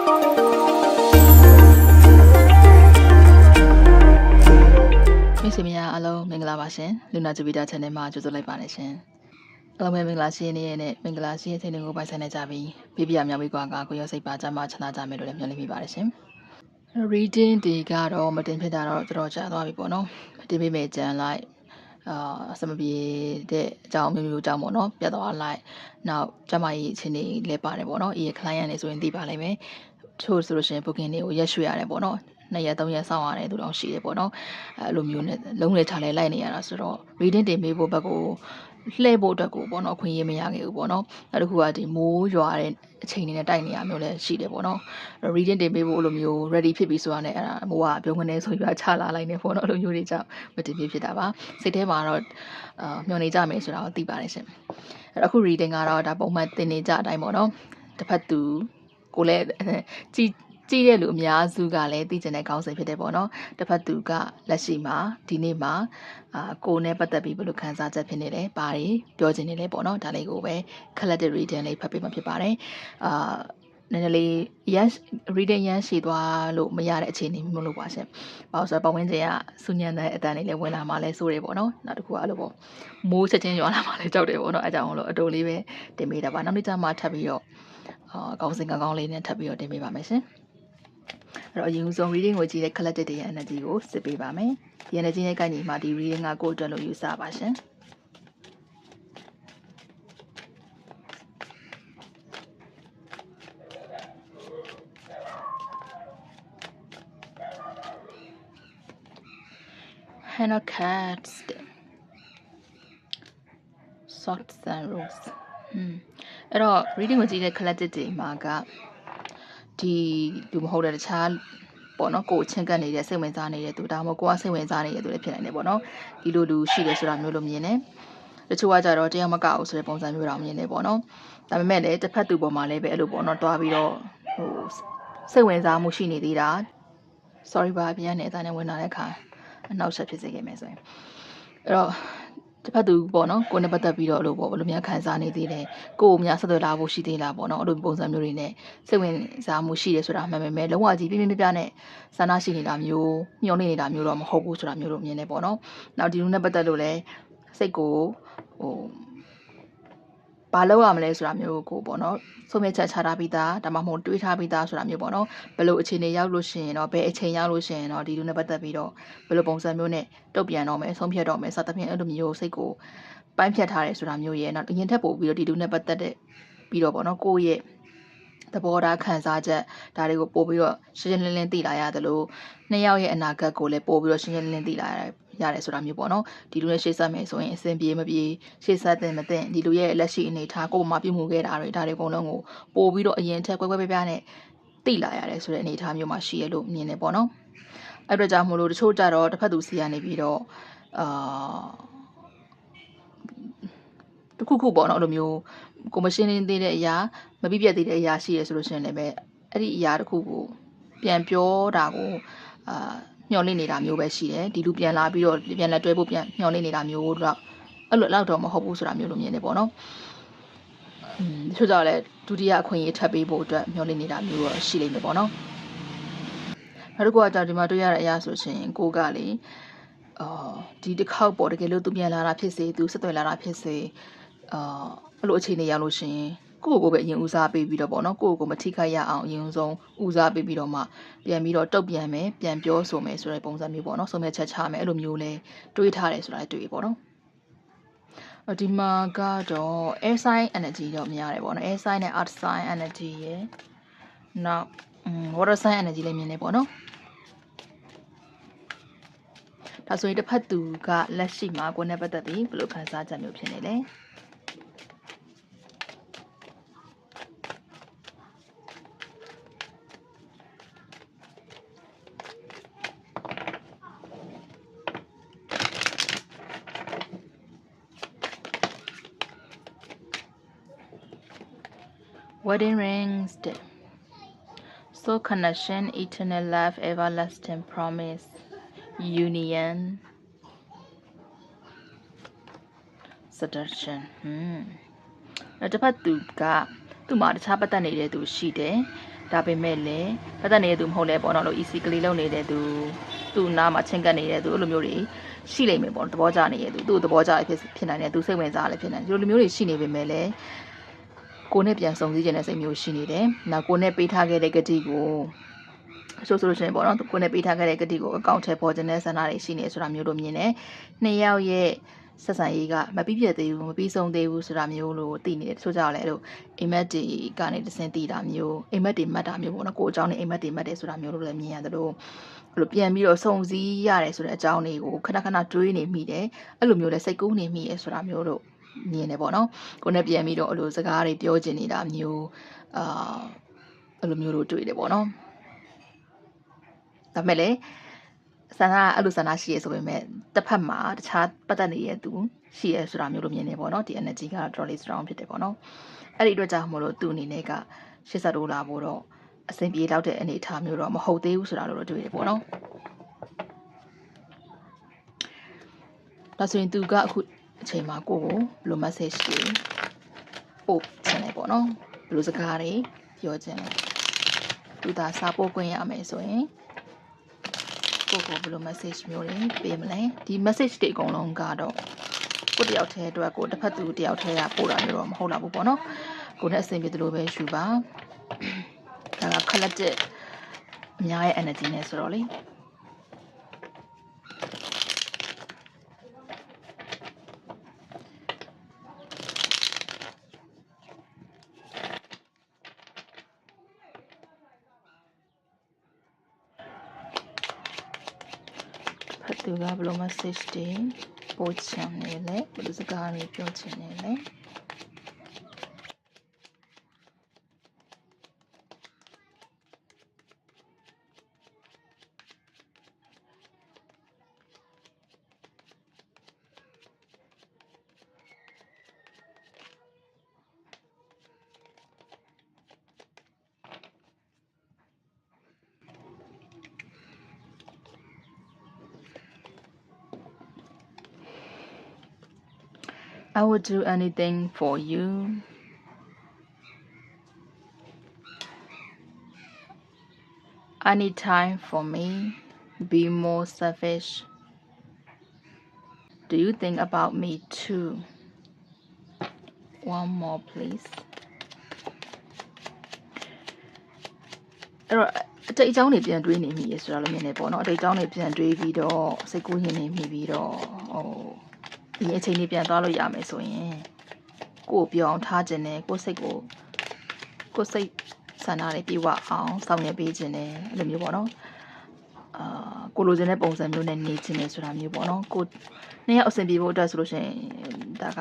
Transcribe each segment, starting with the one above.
မိတ်ဆွေများအားလုံးမင်္ဂလာပါရှင်လူနာဂျပီတာ channel မှာကြိုဆိုလိုက်ပါတယ်ရှင်အားလုံးပဲမင်္ဂလာရှိနေနဲ့မင်္ဂလာရှိတဲ့ချိန်တွေကိုပိုင်ဆိုင်နေကြပြီးပြပြမြောက်ပြီးကွာကကိုရောစိတ်ပါကြမှာချနာကြမယ်လို့လည်းမျှော်လင့်မိပါတယ်ရှင် reading တွေကတော့မတင်ဖြစ်တာတော့တော်တော်ကြာသွားပြီပေါ့နော်တင်ပေးမယ်ကြံလိုက်အစမပြေတဲ့အကြောင်းမျိုးမျိုးကြောင့်ပေါ့နော်ပြတ်သွားလိုက်နောက်ကျမကြီးအချိန်တွေလည်းပါတယ်ပေါ့နော်အေး client တွေဆိုရင်သိပါလိမ့်မယ်ချို့ဆိုလို့ရှိရင် booking တွေကိုရက်ရွှေ့ရတယ်ပေါ့နော်2ရက်3ရက်စောင့်ရတယ်သူတော့ရှိတယ်ပေါ့နော်အဲ့လိုမျိုးနဲ့လုံးလေချလဲလိုက်နေရတာဆိုတော့ reading တင်ပေးဖို့ဘက်ကိုလှည့်ဖို့အတွက်ကိုပေါ့နော်အခွင့်အရေးမရခဲ့ဘူးပေါ့နော်နောက်တစ်ခုကဒီမိုးရွာတဲ့အချိန်တွေနဲ့တိုက်နေရမျိုးလည်းရှိတယ်ပေါ့နော် reading တင်ပေးဖို့လိုမျိုး ready ဖြစ်ပြီဆိုတာနဲ့အဲ့ဒါမိုးကပြုံးကနေဆိုရွာချလာလိုက်နေပေါ့နော်လိုမျိုးတွေကြောင့်မတင်ဖြစ်တာပါစိတ်ထဲမှာတော့မျှော်နေကြမယ်ဆိုတာကိုသိပါတယ်ရှင်အဲ့တော့အခု reading ကတော့ဒါပုံမှန်တင်နေကြအတိုင်းပေါ့နော်တစ်ဖက်သူကိုလည်းကြည့်တဲ့လူအများစုကလည်းသိကျင်တဲ့ခေါင်းစဉ်ဖြစ်တယ်ပေါ့နော်တစ်ဖက်သူကလက်ရှိမှာဒီနေ့မှာကိုနဲ့ပတ်သက်ပြီးဘယ်လိုခံစားချက်ဖြစ်နေလဲဘာတွေပြောချင်နေလဲပေါ့နော်ဒါလေးကိုပဲ collective reading လေးဖတ်ပေးမှာဖြစ်ပါတယ်နည်းနည်းလေးreading ရမ်းရှည်သွားလို့မရတဲ့အခြေအနေမျိုးလို့ပါရှင်။ဘာလို့ဆိုတော့ပတ်ဝန်းကျင်ကစူညံတဲ့အတန်လေးလည်းဝင်လာမှလည်းစိုးတယ်ပေါ့နော်။နောက်တစ်ခုကအဲ့လိုပေါ့မိုးချက်ချင်းရွာလာမှလည်းကြောက်တယ်ပေါ့နော်။အဲကြောင့်လို့အတူလေးပဲတင်ပေးတာပါ။နောက်နေ့ကျမှထပ်ပြီးတော့ကောင်းစင်ကောင်းလေးနဲ့ထပ်ပြီးတော့တင်ပေးပါမယ်ရှင်။အဲ့တော့အရင်ဆုံး reading ကိုကြည့်တဲ့ collective ရဲ့ energy ကိုစစ်ပေးပါမယ်။ဒီ energy နဲ့ကိုက်ညီမှာဒီ reading ကကိုယ့်အတွက်လို့ယူဆပါရှင်။ Hannah Cats Socks and Rose အဲ့တော့ reading ကိုကြည့်တဲ့ collective တွေမှာကဒီလူမဟုတ်တဲ့တခြားပေါ့နော်ကိုယ်ချင်းကပ်နေတဲ့စိတ်ဝင်စားနေတဲ့သူဒါမှမဟုတ်ကိုယ်ကစိတ်ဝင်စားနေတဲ့သူလည်းဖြစ်နိုင်တယ်ပေါ့နော်ဒီလိုလူရှိတယ်ဆိုတာမျိုးလို့မြင်တယ်တချို့ကကြတော့တရားမကအောင်ဆိုတဲ့ပုံစံမျိုးတော့မြင်တယ်ပေါ့နော်ဒါပေမဲ့လည်းတစ်ဖက်သူပေါ်မှာလည်းပဲအဲ့လိုပေါ့နော်တွားပြီးတော့ဟိုစိတ်ဝင်စားမှုရှိနေသေးတာ sorry ပါပြန်နေအတိုင်းဝင်လာတဲ့အခါအနောက်ဆက်ဖြစ်စေခဲ့မယ်ဆိုရင်အဲ့တော့တစ်ဖက်သူပေါ့နော်ကိုယ်နဲ့ပတ်သက်ပြီးတော့လို့ပေါ့ဘယ်လိုများခံစားနေသေးလဲကိုယ်များဆက်သွယ်လာဖို့ရှိသေးလားပေါ့နော်အဲ့လိုပုံစံမျိုးတွေနဲ့စိတ်ဝင်စားမှုရှိတယ်ဆိုတာမှန်ပေမဲ့လုံးဝကြီးပြင်းပြနဲ့ဆန္ဒရှိနေတာမျိုးညှော်နေတာမျိုးတော့မဟုတ်ဘူးဆိုတာမျိုးလို့မြင်နေပေါ့နော်နောက်ဒီလူနဲ့ပတ်သက်လို့လည်းစိတ်ကိုဟိုဘာလုပ်ရမလဲဆိုတာမျိုးကိုပေါ့နော်ဆုံးဖြတ်ချက်ချထားပြီးသားဒါမှမဟုတ်တွေးထားပြီးသားဆိုတာမျိုးပေါ့နော်ဘယ်လိုအခြေအနေရောက်လို့ရှိရင်တော့ဘယ်အချိန်ရောက်လို့ရှိရင်တော့ဒီလူနဲ့ပတ်သက်ပြီးတော့ဘယ်လိုပုံစံမျိုးနဲ့တုတ်ပြန်တော့မယ်ဆုံးဖြတ်တော့မယ်စသဖြင့်အဲ့လိုမျိုးစိတ်ကိုပိုင်းဖြတ်ထားတယ်ဆိုတာမျိုးရဲ့နောက်အရင်ထက်ပို့ပြီးတော့ဒီလူနဲ့ပတ်သက်တဲ့ပြီးတော့ပေါ့နော်ကိုယ့်ရဲ့သဘောထားခံစားချက်ဒါတွေကိုပို့ပြီးတော့ရှင်းရှင်းလင်းလင်းသိလာရတယ်လို့နှစ်ယောက်ရဲ့အနာဂတ်ကိုလည်းပို့ပြီးတော့ရှင်းရှင်းလင်းလင်းသိလာရတယ်ဆိုတာမျိုးပေါ့နော်ဒီလူနဲ့ရှေ့ဆက်မယ်ဆိုရင်အစဉ်ပြေမပြေရှေ့ဆက်တင်မတင်ဒီလူရဲ့လက်ရှိအနေထားကိုယ်မှာပြုမှုခဲ့တာတွေဒါတွေအကုန်လုံးကိုပို့ပြီးတော့အရင်ထက်ကွဲကွဲပြားနဲ့သိလာရတယ်ဆိုတဲ့အနေထားမျိုးမှာရှိရလို့မြင်နေပေါ့နော်အဲ့အတွက်ကြောင့်မို့လို့တချို့ကြတော့တစ်ဖက်သူစီကနေပြီးတော့တခုခုပေါ့နော်အဲ့လိုမျိုးကိုမရှင်းလင်းသေးတဲ့အရာမပြည့်ပြတ်သေးတဲ့အရာရှိရဆိုလို့ရှိရင်လည်းပဲအဲ့ဒီအရာတစ်ခုကိုပြန်ပြောတာကိုမျှော်လင့်နေတာမျိုးပဲရှိတယ်ဒီလူပြန်လာပြီးတော့ပြန်လက်တွဲဖို့ပြန်မျှော်လင့်နေတာမျိုးတော့အဲ့လိုတော့မဟုတ်ဘူးဆိုတာမျိုးလိုမြင်နေပေါ့နော်တချို့ကြောင့်လည်းဒုတိယအခွင့်အရေးထပ်ပေးဖို့အတွက်မျှော်လင့်နေတာမျိုးတော့ရှိလိမ့်မယ်ပေါ့နော်နောက်တစ်ခုကကြောင့်ဒီမှာတွေ့ရတဲ့အရာဆိုရှင်ကိုကလေဒီတစ်ခေါက်ပေါ့တကယ်လို့သူပြန်လာတာဖြစ်စေသူဆက်သွယ်လာတာဖြစ်စေအဲ့လိုအခြေအနေရောက်လို့ရှိရင်ကိုယ့်ကိုယ်ပဲအရင်ဦးစားပေးပြီးတော့ပေါ့နော်ကိုယ့်ကိုယ်မထိခိုက်ရအောင်အရင်ဆုံးဦးစားပေးပြီးတော့မှပြန်ပြီးတော့တုတ်ပြန်မယ်ပြန်ပြောဆိုမယ်ဆိုတဲ့ပုံစံမျိုးပေါ့နော်ဆုံးဖြတ်ချက်ချမယ်အဲ့လိုမျိုးလဲတွေးထားတယ်ဆိုတာတွေ့ပေါ့နော်ဒီမှာကတော့ air sign energy တော့များတယ်ပေါ့နော် air sign နဲ့ earth sign energy ရယ်နောက် water sign energy လည်းမြင်နေပေါ့နော်ဒါဆိုရင်တစ်ဖက်သူကလက်ရှိမှာကိုယ်နဲ့ပတ်သက်ပြီးဘယ်လိုခံစားချက်မျိုးဖြစ်နေလဲ wedding rings soul connection eternal love everlasting promise union seduction တစ်ဖက်သူကသူ့မှာတခြားပတ်သက်နေတဲ့သူရှိတယ် ဒါပေမဲ့လည်းပတ်သက်နေတဲ့သူမဟုတ်လဲပေါ့နော်လို့ easy ကလေးလုံးနေတဲ့သူနားမှာချင်းကပ်နေတဲ့သူအဲ့လိုမျိုးတွေရှိလိမ့်မယ်ပေါ့သဘောကျနေတဲ့သူသဘောကျဖြစ်နိုင်တယ်သူစိတ်ဝင်စားလည်းဖြစ်နိုင်တယ်ဒီလိုမျိုးတွေရှိနေပေမဲ့လည်းကိုနဲ့ပြန်ဆောင်စည်းခြင်းတဲ့စိတ်မျိုးရှိနေတယ်နောက်ကိုနဲ့ပေးထားခဲ့တဲ့ဂတိကိုဆိုရှင်ပေါ့နော်ကိုနဲ့ပေးထားခဲ့တဲ့ဂတိကိုအကောင့်ထဲပေါ်ခြင်းတဲ့ဆန္ဒတွေရှိနေဆိုတာမျိုးတို့မြင်တယ်နှစ်ယောက်ရဲ့ဆက်ဆံရေးကမပြီးပြည့်သေးဘူးမပြီးဆုံးသေးဘူးဆိုတာမျိုးလို့သိနေတယ်တချို့ကြောင့်လည်းအဲ့လိုအိမ်မက်တွေကနေတစင်တည်တာမျိုးအိမ်မက်တွေမှတ်တာမျိုးပေါ့နော်ကိုအကြောင်းနဲ့အိမ်မက်တွေမှတ်တယ်ဆိုတာမျိုးလို့လည်းမြင်ရတယ်လို့အဲ့လိုပြန်ပြီးတော့စုံစည်းရတယ်ဆိုတဲ့အကြောင်းတွေကိုခဏခဏတွေးနေမိတယ်အဲ့လိုမျိုးလည်းစိတ်ကူးနေမိရဆိုတာမျိုးလို့မြင်တယ်ပေါ့နော်ကိုနဲ့ပြန်ပြီးတော့အဲ့လိုစကားတွေပြောချင်နေတာမျိုးအဲ့လိုမျိုးလို့တွေ့တယ်ပေါ့နော်ဒါပေမဲ့လည်းဆန္ဒအဲ့လိုဆန္ဒရှိရဆိုပေမဲ့တစ်ဖက်မှာတခြားပတ်သက်နေတဲ့သူရှိရဆိုတာမျိုးလိုမြင်နေပေါ့နော်ဒီ energy ကတော့တော်တော်လေး strong ဖြစ်တယ်ပေါ့နော်အဲ့ဒီအတွက်ကြောင့်မလို့သူ့အနေနဲ့က80ဒေါ်လာပို့တော့အဆင်ပြေလောက်တဲ့အနေအထားမျိုးတော့မဟုတ်သေးဘူးဆိုတာလို့တွေ့ရပေါ့နော်ဒါဆိုရင်သူကအခုအချိန်မှာကိုယ်ဘယ်လို message တွေပို့ချင်လဲပေါ့နော်ဘယ်လိုစကားတွေပြောချင်လဲသူသာစာပို့ခွင့်ရမယ်ဆိုရင်ကိုဘယ်လို message မျိုးတွေပေးမလဲဒီ message တွေအကုန်လုံးကတော့ကိုတယောက်တည်းအတွက်ကိုတစ်ဖက်သူတယောက်တည်းကပို့တာမျိုးတော့မဟုတ်တော့ဘူးပေါ့နော်ကိုနဲ့အဆင်ပြေတယ်လို့ပဲယူပါဒါက collective အများရဲ့ energy နဲ့ဆိုတော့လေသူကဘယ်လို message တွေပို့ချင်နေလဲဘယ်လိုစကားတွေပြောချင်နေလဲ I would do anything for you. I need time for me. Be more selfish. Do you think about me too? One more, please. အဲ့တော့အတိတ်အကြောင်းတွေပြန်တွေးနေမိရဆိုတော့လည်းမြင်နေပေါ့နော်အတိတ်အကြောင်းတွေပြန်တွေးပြီးတော့စိတ်ကူးရင်နေမိပြီးတော့ဒီအချိန်လေးပြန်သွားလို့ရမယ်ဆိုရင်ကိုယ်ပြောင်းထားခြင်းနဲ့ကိုယ်စိတ်ဆန္ဒတွေပြေဝအောင်ဆောင်ရွက်ပေးခြင်းနဲ့အဲ့လိုမျိုးပေါ့နော်ကိုလိုချင်တဲ့ပုံစံမျိုးနဲ့နေခြင်းနဲ့ဆိုတာမျိုးပေါ့နော်ကိုနှစ်ယောက်အဆင်ပြေဖို့အတွက်ဆိုလို့ရှိရင်ဒါက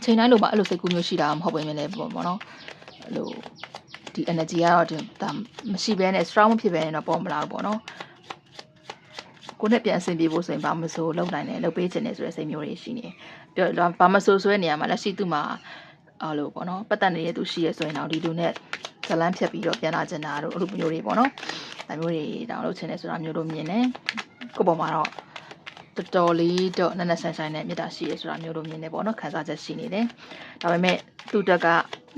ချိန်တိုင်းလိုမှအဲ့လိုစိတ်ကူးမျိုးရှိတာမဟုတ်ဘဲလည်းပေါ့နော်အဲ့လိုဒီ energy ကတော့ဒါမရှိဘဲနဲ့ strong မဖြစ်ဘဲနဲ့တော့ပေါ်မလာဘူးပေါ့နော်ကိုနဲ့ပြန်အဆင်ပြေဖို့ဆိုရင်ဘာမဆိုလုပ်နိုင်တယ်လုပ်ပေးခြင်းနဲ့ဆိုတဲ့စိတ်မျိုးတွေရှိနေပြီးတော့ဘာမဆိုဆိုတဲ့နေရာမှာလက်ရှိသူ့မှာလို့ပေါ့နော်ပတ်သက်နေတဲ့သူရှိရဆိုရင်တော့ဒီလူနဲ့ဇလန်းဖြတ်ပြီးတော့ပြန်လာခြင်းတာတို့အဲ့လိုမျိုးတွေပေါ့နော်ဒါမျိုးတွေတောင်းလုပ်ခြင်းနဲ့ဆိုတာမျိုးတို့မြင်တယ်ကိုပေါ်မှာတော့တော်တော်လေးတော့နက်နက်ဆန်ဆန်နဲ့မြတ်တာရှိရဆိုတာမျိုးတို့မြင်တယ်ပေါ့နော်ခံစားချက်ရှိနေတယ်ဒါပေမဲ့သူတက်က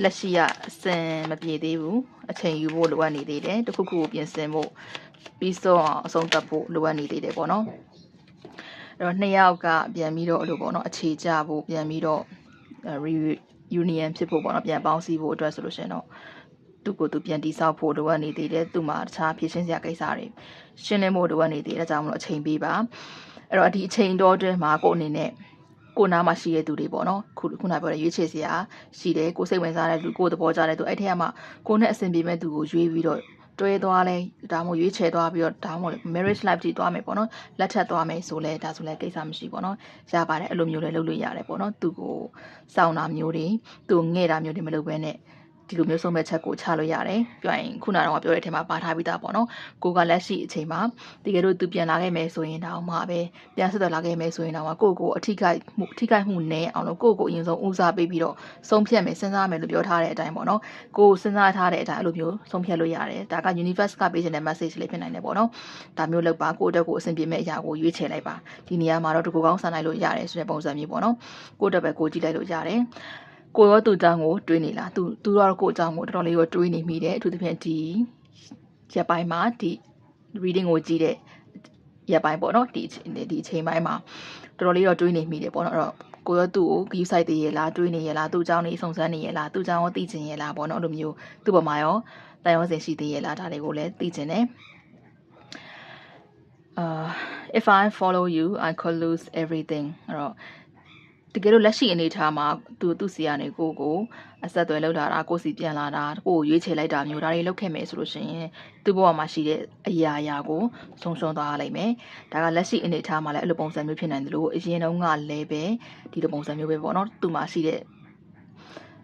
လက်ရှိကအစင်မပြေသေးဘူးအချိန်ယူဖို့လိုအပ်နေသေးတယ်တခုခုကိုပြင်ဆင်ဖို့ပြီးဆုံးအောင်အဆုံးသတ်ဖို့လိုအပ်နေသေးတယ်ပေါ့နော်အဲ့တော့နှစ်ယောက်ကပြန်ပြီးတော့အဲ့လိုပေါ့နော်အခြေချဖို့ပြန်ပြီးတော့ reunion ဖြစ်ဖို့ပေါ့နော်ပြန်ပေါင်းစည်းဖို့အတွက်ဆိုလို့ရှိရင်တော့သူ့ကိုယ်သူပြန်တိဆောက်ဖို့လိုအပ်နေသေးတယ်သူ့မှာတခြားဖြည့်ရှင်းစရာကိစ္စတွေရှင်းလင်းဖို့လိုအပ်နေသေးတယ်ဒါကြောင့်မလို့အချိန်ပေးပါအဲ့တော့ဒီအချိန်တော်အတွင်းမှာကိုယ်အနေနဲ့ကိုနားမှာရှိတဲ့သူတွေပေါ့နော်ခုနပြောတဲ့ရွေးချယ်စရာရှိတယ်ကိုစိတ်ဝင်စားတဲ့လူကိုသဘောကျတဲ့သူအဲ့ထက်မှကိုနဲ့အဆင်ပြေမဲ့သူကိုရွေးပြီးတော့တွဲသွားလဲဒါမှမဟုတ်ရွေးချယ်သွားပြီးတော့ဒါမှမဟုတ် marriage life ကြီးသွားမယ်ပေါ့နော်လက်ထပ်သွားမယ်ဆိုလဲဒါဆိုလဲကိစ္စမရှိပေါ့နော်ရပါတယ်အဲ့လိုမျိုးလဲလုပ်လို့ရတယ်ပေါ့နော်သူကိုစောင့်တာမျိုးတွေသူငဲ့တာမျိုးတွေမလုပ်ဘဲနဲ့ဒီလိုမျိုးဆုံးမဲ့ချက်ကိုချလို့ရတယ်ပြောရင်ခုနကတော့ပြောတဲ့အထက်မှာပါထားပြီးသားပေါ့နော်ကိုကလက်ရှိအချိန်မှာတကယ်လို့သူပြန်လာခဲ့မယ်ဆိုရင်တော့မှပဲပြန်ဆက်သွယ်လာခဲ့မယ်ဆိုရင်တော့ကိုအထိခိုက်မှုနည်းအောင်လို့ကိုအရင်ဆုံးဦးစားပေးပြီးတော့ဆုံးဖြတ်မယ်စဉ်းစားမယ်လို့ပြောထားတဲ့အတိုင်းပေါ့နော်ကိုစဉ်းစားထားတဲ့အတိုင်းအဲ့လိုမျိုးဆုံးဖြတ်လို့ရတယ်ဒါက universe ကပေးတဲ့ message လေးဖြစ်နိုင်တယ်ပေါ့နော်ဒါမျိုးလုပ်ပါကိုအတွက်ကိုအဆင်ပြေမဲ့အရာကိုရွေးချယ်လိုက်ပါဒီနေရာမှာတော့တကူကောင်းဆန်လိုက်လို့ရတယ်ဆိုတဲ့ပုံစံမျိုးပေါ့နော်ကိုအတွက်ပဲကိုကြည့်လိုက်လို့ရတယ် ကိုရောသူ့အကြောင်းကိုတွေးနေလားသူတော့ကိုယ့်အကြောင်းကိုတော်တော်လေးကိုတွေးနေမိတယ်အထူးသဖြင့်ဒီရက်ပိုင်းမှာဒီ reading ကိုကြည့်တဲ့ရက်ပိုင်းပေါ့နော်ဒီအချိန်ပိုင်းမှာတော်တော်လေးတော့တွေးနေမိတယ်ပေါ့နော်အဲ့တော့ကိုရောသူ့ကိုဂယူဆိုင်သေးရလားတွေးနေရလားသူ့အကြောင်းနေစုံစမ်းနေရလားသူ့အကြောင်းကိုသိချင်ရလားပေါ့နော်အဲ့လိုမျိုးသူ့ပေါ်မှာရောတန်ရောစင်ရှိသေးရလားဒါတွေကိုလည်းသိချင်တယ်if I follow you I could lose everything အဲ့တော့တကယ်လို့လက်ရှိအနေထားမှာသူ့စီကနေကိုအဆက်အသွယ်လောက်လာတာကိုစီပြန်လာတာကိုရွေးချယ်လိုက်တာမျိုးဒါတွေလုပ်ခဲ့မယ်ဆိုလို့ရှိရင်သူ့ဘဝမှာရှိတဲ့အရာကိုဆုံးရှုံးသွားရလိမ့်မယ်ဒါကလက်ရှိအနေထားမှာလည်းအဲ့လိုပုံစံမျိုးဖြစ်နိုင်တယ်လို့အရင်တုန်းကလည်းပဲဒီလိုပုံစံမျိုးပဲပေါ့နော်သူ့မှာရှိတဲ့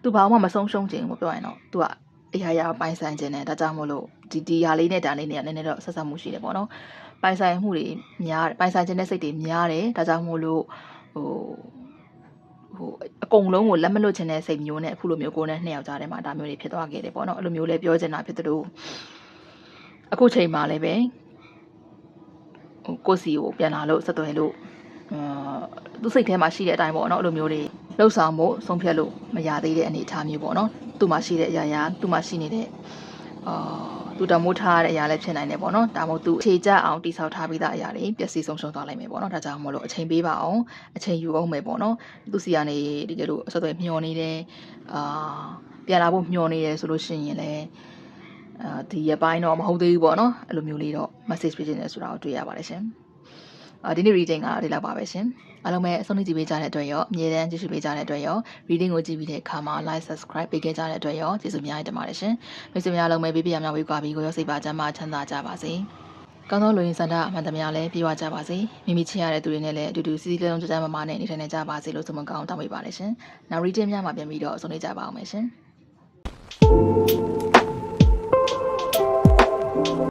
သူဘာမှမဆုံးရှုံးခြင်းကိုပြောရရင်တော့သူကအရာပိုင်ဆိုင်ခြင်းနဲ့ဒါကြောင့်မို့လို့ဒီဟာလေးနဲ့ဒါလေးနဲ့နည်းနည်းတော့ဆက်ဆက်မှုရှိတယ်ပေါ့နော်ပိုင်ဆိုင်မှုတွေများပိုင်ဆိုင်ခြင်းတဲ့စိတ်တွေများတယ်ဒါကြောင့်မို့လို့အကုန်လုံးကိုလက်မလွတ်ချင်တဲ့စိတ်မျိုးနဲ့အခုလိုမျိုးကိုယ်နဲ့နှစ်ယောက်ကြားထဲမှာဒါမျိုးတွေဖြစ်သွားခဲ့တယ်ပေါ့နော်အဲ့လိုမျိုးလည်းပြောချင်တာဖြစ်သလိုအခုချိန်မှာလည်းပဲကိုစီကိုပြန်လာလို့ဆက်သွယ်လို့သူစိတ်ထဲမှာရှိတဲ့အတိုင်းပေါ့နော်အဲ့လိုမျိုးတွေလှုပ်ဆောင်ဖို့ဆုံးဖြတ်လို့မရသေးတဲ့အနေအထားမျိုးပေါ့နော်သူ့မှာရှိတဲ့အရာသူ့မှာရှိနေတဲ့သူတမိုးထားတဲ့အရာလည်းဖြစ်နိုင်တယ်ပေါ့နော်ဒါမှမဟုတ်သူခြေကျအောင်တိဆောက်ထားပြီးသားအရာတွေပျက်စီးဆုံးရှုံးသွားနိုင်မယ်ပေါ့နော်ဒါကြောင့်မို့လို့အချိန်ပေးပါအောင်အချိန်ယူအောင်မယ်ပေါ့နော်သူစီကနေတကယ်လို့အဆက်အသွယ်မျှော်နေတယ်ပြန်လာဖို့မျှော်နေတယ်ဆိုလို့ရှိရင်လည်းဒီရပိုင်းတော့မဟုတ်သေးဘူးပေါ့နော်အဲ့လိုမျိုးလေးတော့ message ပေးခြင်းလဲဆိုတာကိုတွေ့ရပါတယ်ရှင်ဒီနေ့ reading ကတော့ဒီလောက်ပါပဲရှင်အားလုံးပဲအဆုံးထိကြည့်ပေးကြတဲ့အတွက်ရောအမြဲတမ်းကြည့်ရှုပေးကြတဲ့အတွက်ရော reading ကိုကြည့်ပြီးတဲ့အခါမှာ like subscribe ပေးခဲ့ကြတဲ့အတွက်ရောကျေးဇူးများတင်ပါတယ်ရှင်မိတ်ဆွေများအားလုံးပဲပေးပြများဝေးကွာပြီးကိုရောစိတ်ပါချမ်းသာချမ်းသာကြပါစေကောင်းသောလူရင်းစန္ဒအမှန်တများလည်းပြေဝကြပါစေမိမိချစ်ရတဲ့သူတွေနဲ့လည်းအတူတူစီစီလုံးကြကြမမနဲ့နေထိုင်နေကြပါစေလို့ဆုမကောင်းတောင်းပေးပါတယ်ရှင်နောက် reading များမှာပြန်ပြီးတော့အဆုံးနေကြပါအောင်မယ်ရှင်